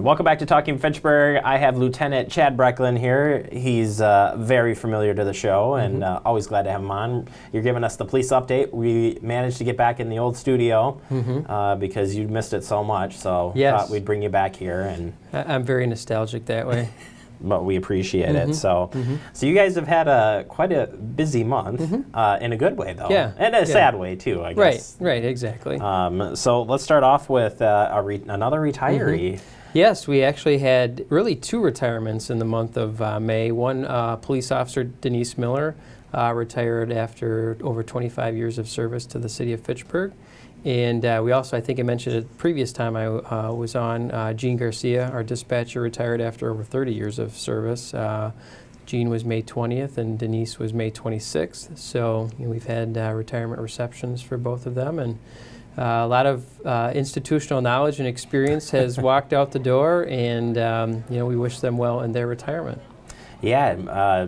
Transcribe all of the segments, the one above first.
Welcome back to Talking Fitchburg. I have Lieutenant Chad Brecklin here. He's very familiar to the show and always glad to have him on. You're giving us the police update. We managed to get back in the old studio because you missed it so much, so thought we'd bring you back here. And I'm very nostalgic that way. But we appreciate it. So you guys have had quite a busy month, in a good way, though. Yeah. And a sad way, too, I guess. Right, exactly. So let's start off with another retiree. Yes, we actually had really two retirements in the month of May. One, police officer Denise Miller retired after over 25 years of service to the City of Fitchburg. And we also, I think I mentioned it the previous time I was on, Jean Garcia, our dispatcher, retired after over 30 years of service. Jean was May 20th and Denise was May 26th. So we've had retirement receptions for both of them. And a lot of institutional knowledge and experience has walked out the door, and we wish them well in their retirement. Yeah,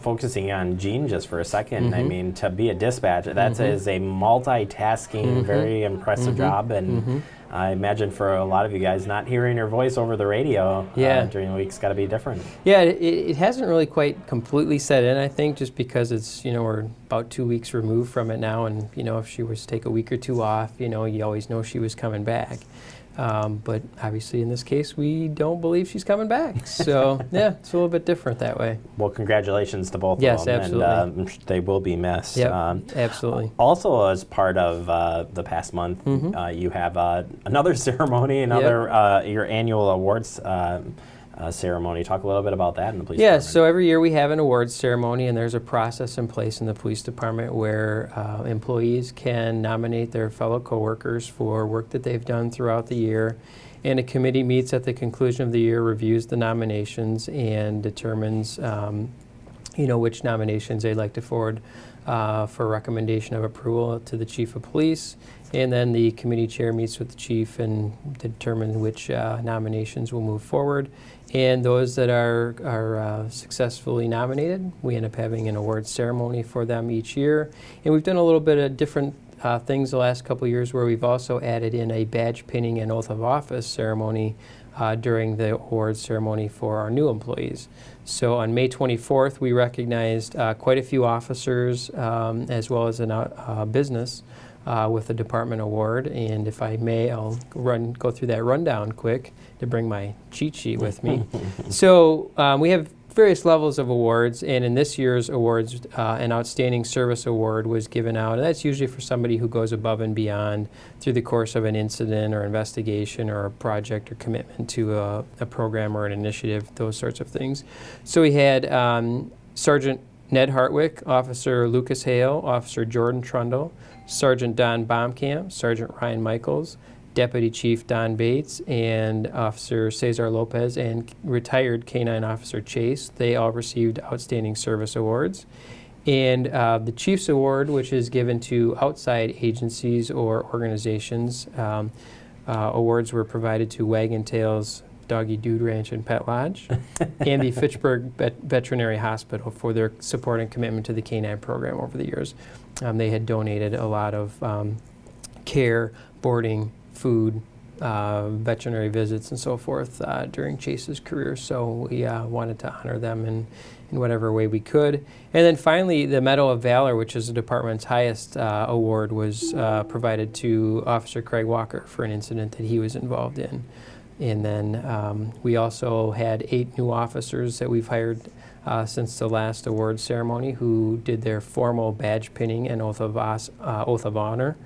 focusing on Jean just for a second, I mean, to be a dispatcher, that is a multitasking, very impressive job, and I imagine for a lot of you guys, not hearing her voice over the radio during the week's got to be different. Yeah, it hasn't really quite completely set in, I think, just because it's, we're about 2 weeks removed from it now, and, if she was to take a week or two off, you always know she was coming back. But obviously in this case, we don't believe she's coming back. So, it's a little bit different that way. Well, congratulations to both of them. Yes, absolutely. And they will be missed. Yep, absolutely. Also, as part of the past month, you have another ceremony, your annual awards ceremony. Talk a little bit about that in the police department. So every year we have an awards ceremony, and there's a process in place in the police department where employees can nominate their fellow coworkers for work that they've done throughout the year. And a committee meets at the conclusion of the year, reviews the nominations, and determines which nominations they'd like to forward for recommendation of approval to the chief of police. And then the committee chair meets with the chief and determines which nominations will move forward. And those that are successfully nominated, we end up having an awards ceremony for them each year. And we've done a little bit of different things the last couple of years where we've also added in a badge pinning and oath of office ceremony during the awards ceremony for our new employees. So on May 24th, we recognized quite a few officers as well as a business with a department award. And if I may, I'll go through that rundown quick to bring my cheat sheet with me. So we have various levels of awards, and in this year's awards, an Outstanding Service Award was given out, and that's usually for somebody who goes above and beyond through the course of an incident or investigation or a project or commitment to a program or an initiative, those sorts of things. So we had Sergeant Ned Hartwick, Officer Lucas Hale, Officer Jordan Trundle, Sergeant Don Baumkamp, Sergeant Ryan Michaels, Deputy Chief Don Bates, and Officer Cesar Lopez, and retired K-9 Officer Chase. They all received Outstanding Service Awards. And the Chief's Award, which is given to outside agencies or organizations, awards were provided to Wagon Tails, Doggy Dude Ranch and Pet Lodge, and the Fitchburg Veterinary Hospital for their support and commitment to the K-9 program over the years. They had donated a lot of care, boarding, food, veterinary visits, and so forth during Chase's career. So we wanted to honor them in whatever way we could. And then finally, the Medal of Valor, which is the department's highest award, was provided to Officer Craig Walker for an incident that he was involved in. And then we also had 8 new officers that we've hired since the last award ceremony who did their formal badge pinning and oath of honor.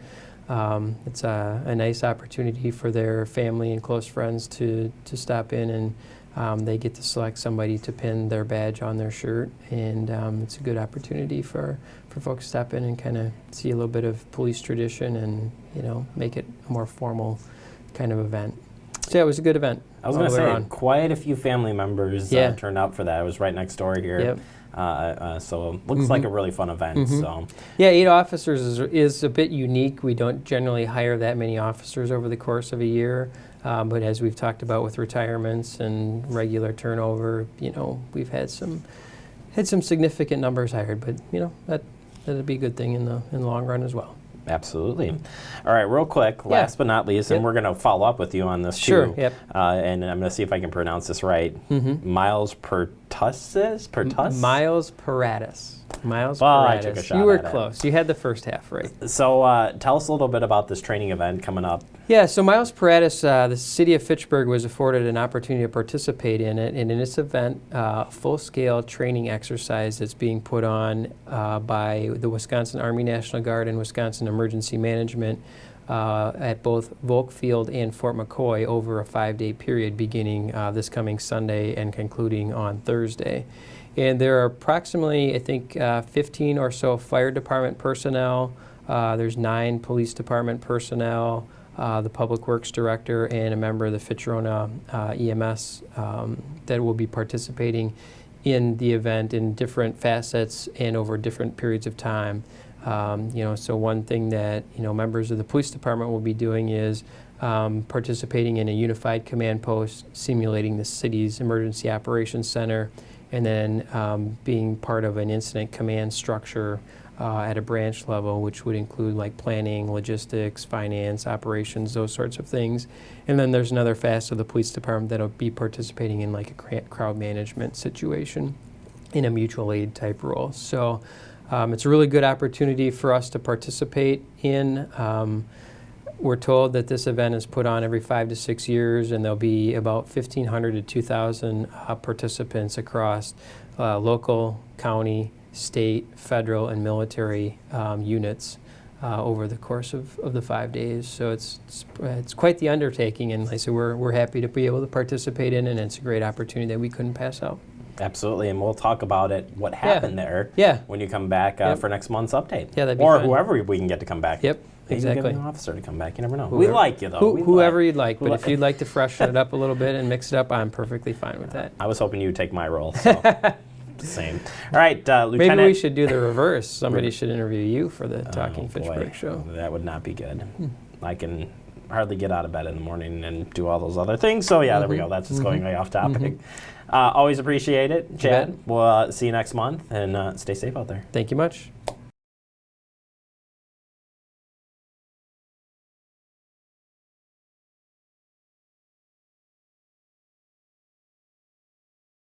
It's a nice opportunity for their family and close friends to stop in, and they get to select somebody to pin their badge on their shirt. And it's a good opportunity for folks to stop in and kind of see a little bit of police tradition and make it a more formal kind of event. So yeah, it was a good event. I was going to say, quite a few family members turned out for that. It was right next door here. Yep. So it looks like a really fun event. So yeah, 8 officers is a bit unique. We don't generally hire that many officers over the course of a year. But as we've talked about with retirements and regular turnover, we've had some significant numbers hired. But that'd be a good thing in the long run as well. Absolutely. All right, real quick, last but not least, and we're going to follow up with you on this Sure, too. yep. And I'm going to see if I can pronounce this right. Miles Pertussis? Miles Paratus. Miles Well, Paratus. I took a shot You were at it. close. You had the first half right. So tell us a little bit about this training event coming up. Yeah, so Miles Paratus, the City of Fitchburg was afforded an opportunity to participate in it, and in this event, full-scale training exercise that's being put on by the Wisconsin Army National Guard and Wisconsin Emergency Management at both Volk Field and Fort McCoy over a 5-day period beginning this coming Sunday and concluding on Thursday. And there are approximately, I think, 15 or so fire department personnel. There's 9 police department personnel, the public works director, and a member of the Fitch-Rona EMS that will be participating in the event in different facets and over different periods of time. So one thing that members of the police department will be doing is participating in a unified command post, simulating the city's emergency operations center, and then being part of an incident command structure at a branch level, which would include like planning, logistics, finance, operations, those sorts of things. And then there's another facet of the police department that'll be participating in like a crowd management situation in a mutual aid type role. So it's a really good opportunity for us to participate in. We're told that this event is put on every 5 to 6 years, and there'll be about 1,500 to 2,000 participants across local, county, state, federal, and military units over the course of the 5 days. So it's quite the undertaking, and like I said, we're happy to be able to participate in it, and it's a great opportunity that we couldn't pass out. Absolutely, and we'll talk about it, what happened there, when you come back for next month's update. Yeah, that'd be or fun. whoever we can get to come back. Yep, Maybe exactly. get an officer to come back. You never know. We like you, though. Whoever you'd like, but if you'd like to freshen it up a little bit and mix it up, I'm perfectly fine with that. I was hoping you'd take my role, so same. All right, Lieutenant. Maybe we should do the reverse. Somebody should interview you for the Talking Fitchburg show. That would not be good. I can hardly get out of bed in the morning and do all those other things. So yeah, there we go. That's just going way off topic. Always appreciate it, Chad. We'll see you next month, and stay safe out there. Thank you much.